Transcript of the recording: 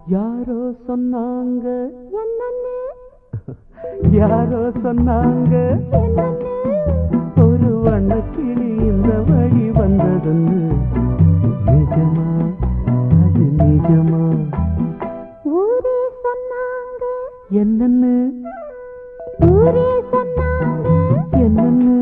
யாரோ சொன்னாங்க என்னன்னு யாரோ சொன்னாங்க என்னன்னு ஒரு வண்ணக்கிளி இந்த வழி வந்ததுன்னு நிஜமா அது நிஜமா ஊரே சொன்னாங்க என்னன்னு ஊரே சொன்னாங்க என்னன்னு